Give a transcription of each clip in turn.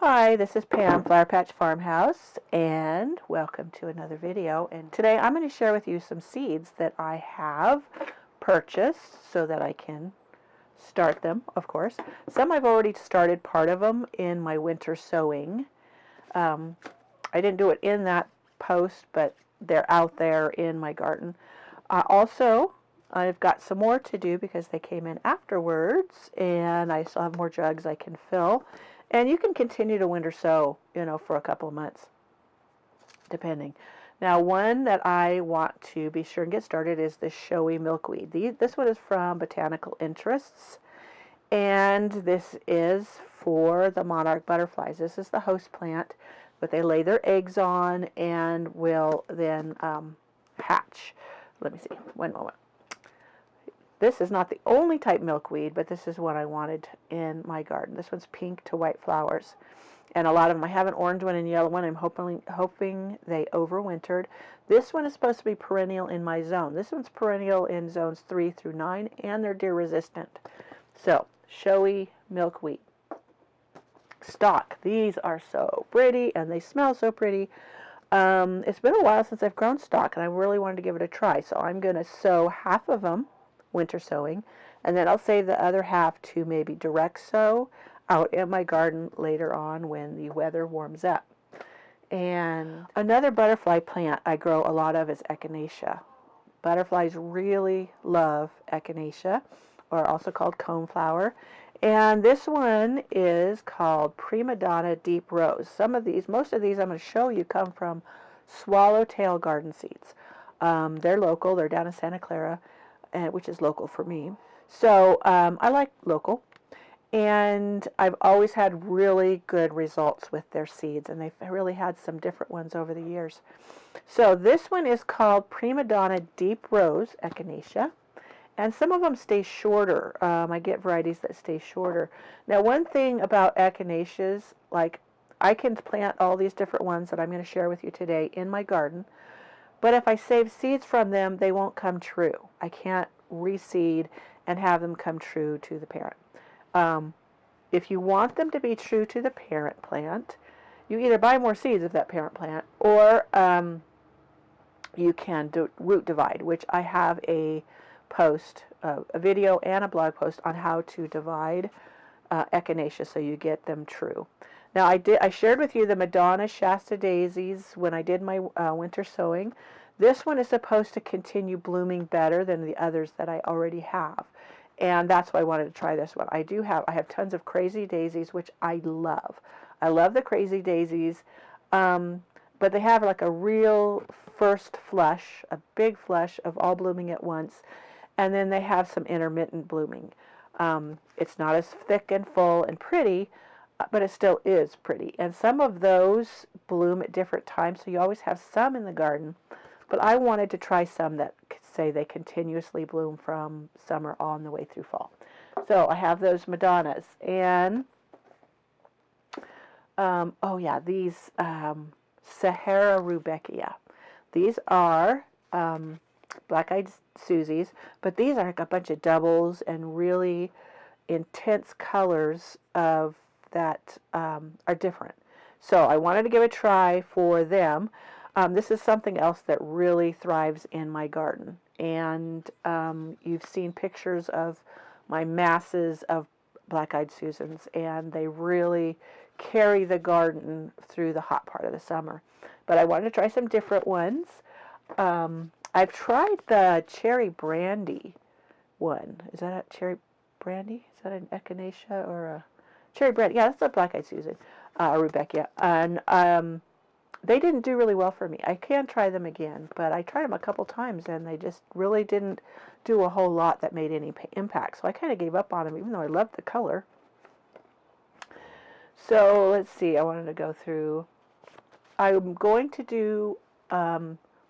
Hi, this is Pam, Flower Patch Farmhouse, and welcome to another video. And today I'm going to share with you some seeds that I have purchased so that I can start them, of course. Some I've already started part of them in my winter sowing. I didn't do it in that post, but they're out there in my garden. Also, I've got some more to do because they came in afterwards, and I still have more jugs I can fill. And you can continue to winter sow, for a couple of months, depending. Now, one that I want to be sure and get started is the showy milkweed. This one is from Botanical Interests, and this is for the monarch butterflies. This is the host plant that they lay their eggs on and will then hatch. Let me see, one moment. This is not the only type milkweed, but this is one I wanted in my garden. This one's pink to white flowers. And a lot of them, I have an orange one and yellow one. I'm hoping they overwintered. This one is supposed to be perennial in my zone. This one's perennial in zones 3 through 9, and they're deer resistant. So, showy milkweed. Stalk. These are so pretty, and they smell so pretty. It's been a while since I've grown stalk, and I really wanted to give it a try. So I'm going to sow half of them winter sowing, and then I'll save the other half to maybe direct sow out in my garden later on when the weather warms up. And another butterfly plant I grow a lot of is Echinacea. Butterflies really love Echinacea, or also called coneflower. And this one is called Prima Donna Deep Rose. Most of these I'm going to show you come from Swallowtail Garden Seeds. They're local. They're down in Santa Clara, which is local for me. So I like local, and I've always had really good results with their seeds, and they've really had some different ones over the years. So this one is called Prima Donna Deep Rose Echinacea, and some of them stay shorter. I get varieties that stay shorter. Now, one thing about Echinaceas, like I can plant all these different ones that I'm going to share with you today in my garden, but if I save seeds from them, they won't come true. I can't reseed and have them come true to the parent. If you want them to be true to the parent plant, you either buy more seeds of that parent plant, or you can do root divide, which I have a post, a video and a blog post on how to divide Echinacea so you get them true. Now, I shared with you the Madonna Shasta daisies when I did my winter sowing. This one is supposed to continue blooming better than the others that I already have, and that's why I wanted to try this one. I have tons of crazy daisies, which I love. I love the crazy daisies, but they have like a real first flush, a big flush of all blooming at once, and then they have some intermittent blooming. It's not as thick and full and pretty, but it still is pretty. And some of those bloom at different times, so you always have some in the garden. But I wanted to try some that say they continuously bloom from summer on the way through fall. So I have those Madonnas. And, these Sahara Rudbeckia. These are black-eyed Susies, but these are like a bunch of doubles and really intense colors of that are different. So I wanted to give a try for them. This is something else that really thrives in my garden. And you've seen pictures of my masses of black-eyed Susans, and they really carry the garden through the hot part of the summer. But I wanted to try some different ones. I've tried the cherry brandy one. Is that a cherry brandy? Is that an Echinacea or a cherry brandy? Yeah, that's a black-eyed Susan, Rudbeckia. And they didn't do really well for me. I can try them again, but I tried them a couple times, and they just really didn't do a whole lot that made any impact. So I kind of gave up on them, even though I loved the color. So let's see. I wanted to go through. I'm going to do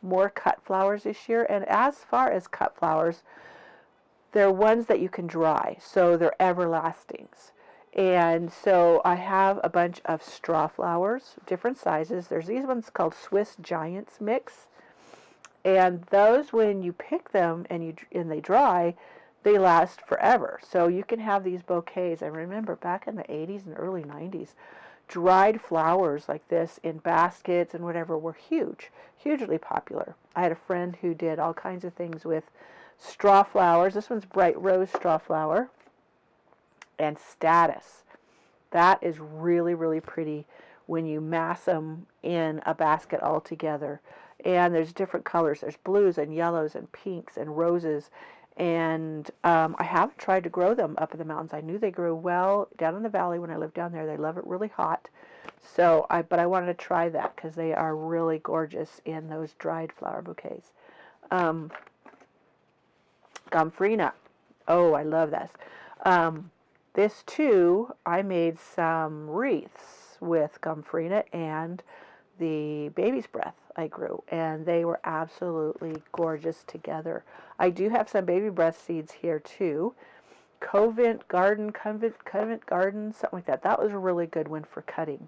more cut flowers this year, and as far as cut flowers, they're ones that you can dry, so they're everlastings. And so I have a bunch of straw flowers, different sizes. There's these ones called Swiss Giants Mix, and those, when you pick them and they dry, they last forever. So you can have these bouquets. I remember back in the 80s and early 90s, dried flowers like this in baskets and whatever were huge, hugely popular. I had a friend who did all kinds of things with straw flowers. This one's bright rose straw flower, and statice. That is really, really pretty when you mass them in a basket all together. And there's different colors. There's blues and yellows and pinks and roses. And I haven't tried to grow them up in the mountains. I knew they grew well down in the valley when I lived down there. They love it really hot. But I wanted to try that because they are really gorgeous in those dried flower bouquets. Gomphrena. Oh, I love this. This too, I made some wreaths with gomphrena and the baby's breath I grew, and they were absolutely gorgeous together. I do have some baby breath seeds here too. Convent Garden, something like that. That was a really good one for cutting,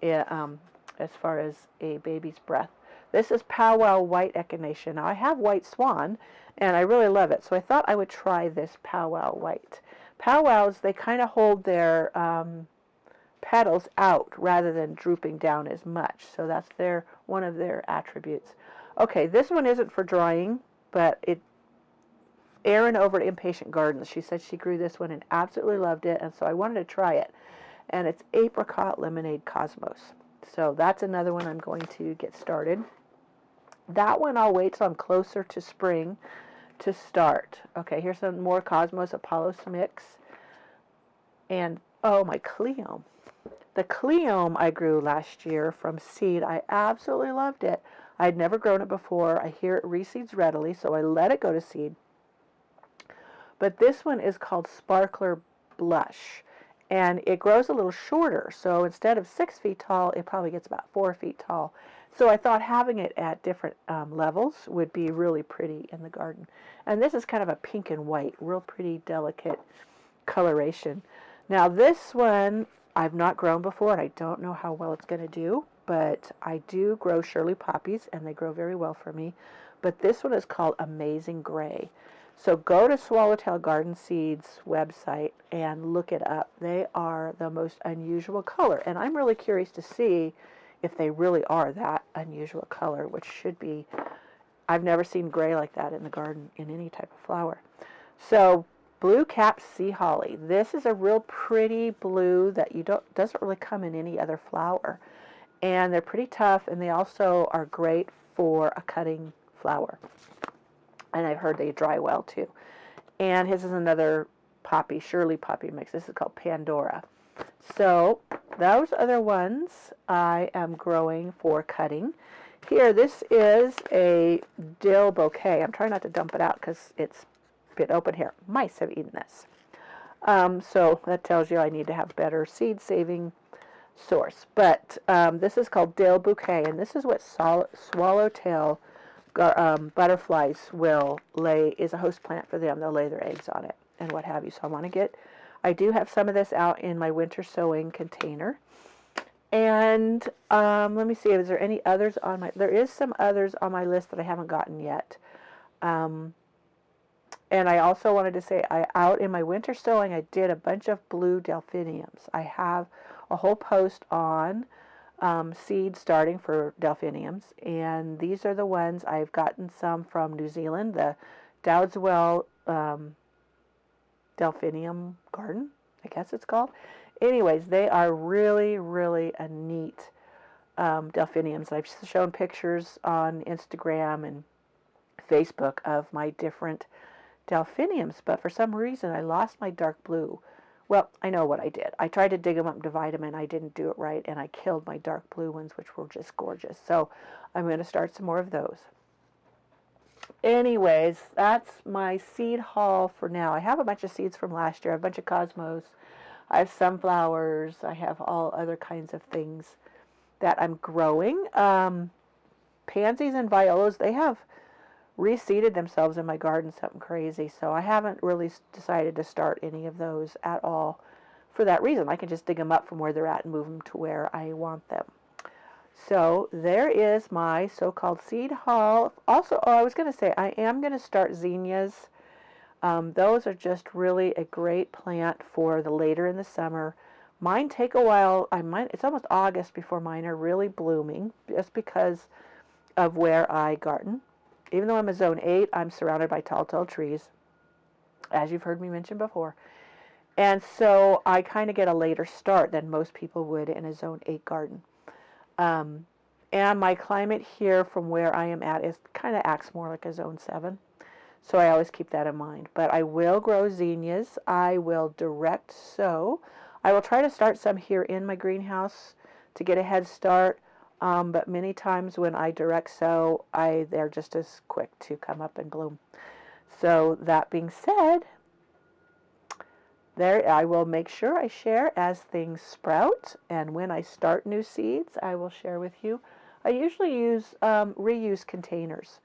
as far as a baby's breath. This is Powwow White Echinacea. Now I have White Swan, and I really love it, so I thought I would try this Powwow White. Powwows, they kind of hold their petals out rather than drooping down as much. So that's one of their attributes. Okay, this one isn't for drying, but Erin over at Impatient Gardens, she said she grew this one and absolutely loved it, and so I wanted to try it. And it's Apricot Lemonade Cosmos. So that's another one I'm going to get started. That one I'll wait till I'm closer to spring to start. Okay, here's some more Cosmos Apollo mix. And, oh, my Cleome. The Cleome I grew last year from seed. I absolutely loved it. I'd never grown it before. I hear it reseeds readily, so I let it go to seed. But this one is called Sparkler Blush. And it grows a little shorter. So instead of 6 feet tall, it probably gets about 4 feet tall. So I thought having it at different levels would be really pretty in the garden. And this is kind of a pink and white, real pretty, delicate coloration. Now this one I've not grown before, and I don't know how well it's going to do, but I do grow Shirley poppies, and they grow very well for me. But this one is called Amazing Gray. So go to Swallowtail Garden Seeds website and look it up. They are the most unusual color, and I'm really curious to see if they really are that unusual color, which should be. I've never seen gray like that in the garden in any type of flower. So Blue Cap Sea Holly. This is a real pretty blue that doesn't really come in any other flower. And they're pretty tough, and they also are great for a cutting flower. And I've heard they dry well too. And his is another poppy, Shirley poppy mix. This is called Pandora. So those other ones I am growing for cutting. Here, this is a dill bouquet. I'm trying not to dump it out because it's a bit open here. Mice have eaten this. So that tells you I need to have better seed saving source. But this is called dill bouquet, and this is what swallowtail butterflies will lay, is a host plant for them. They'll lay their eggs on it and what have you. So I do have some of this out in my winter sowing container. And let me see, is there any others on there is some others on my list that I haven't gotten yet. And I also wanted to say, out in my winter sowing, I did a bunch of blue delphiniums. I have a whole post on seeds starting for delphiniums, and these are the ones I've gotten some from New Zealand, the Dowdswell Delphinium Garden, I guess it's called. Anyways, they are really, really a neat delphiniums. I've shown pictures on Instagram and Facebook of my different delphiniums, but for some reason I lost my dark blue. Well, I know what I did. I tried to dig them up and divide them, and I didn't do it right, and I killed my dark blue ones, which were just gorgeous. So I'm going to start some more of those. Anyways, that's my seed haul for now. I have a bunch of seeds from last year. I have a bunch of cosmos. I have sunflowers. I have all other kinds of things that I'm growing. Pansies and violas, they have reseeded themselves in my garden something crazy, so I haven't really decided to start any of those at all for that reason. I can just dig them up from where they're at and move them to where I want them. So there is my so-called seed haul. Also, I was going to say, I am going to start zinnias Those are just really a great plant for the later in the summer. Mine take a while. It's almost August before mine are really blooming, just because of where I garden. Even though I'm a zone 8, I'm surrounded by tall trees, as you've heard me mention before. And so I kind of get a later start than most people would in a zone 8 garden. Um, and my climate here from where I am at is kind of acts more like a zone 7. So I always keep that in mind. But I will grow zinnias. I will direct sow. I will try to start some here in my greenhouse to get a head start. But many times when I direct sow, they're just as quick to come up and bloom. So that being said, there I will make sure I share as things sprout, and when I start new seeds, I will share with you. I usually use reuse containers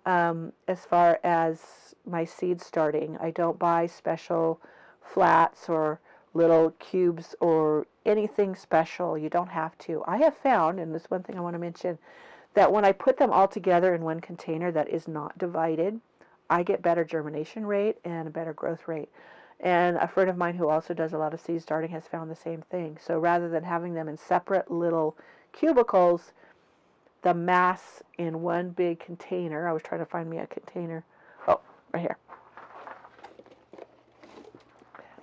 as far as my seed starting. I don't buy special flats or little cubes or anything special. You don't have to. I have found, and this one thing I want to mention, that when I put them all together in one container that is not divided, I get better germination rate and a better growth rate. And a friend of mine who also does a lot of seed starting has found the same thing. So rather than having them in separate little cubicles, the mass in one big container. I was trying to find me a container. Oh, right here.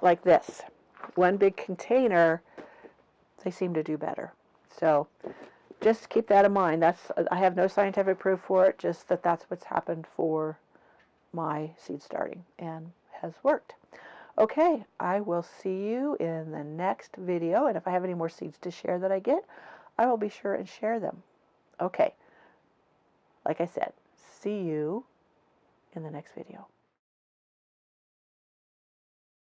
Like this. One big container, they seem to do better. So just keep that in mind. I have no scientific proof for it, just that that's what's happened for my seed starting and has worked. Okay, I will see you in the next video, and if I have any more seeds to share that I get, I will be sure and share them. Okay, like I said, see you in the next video.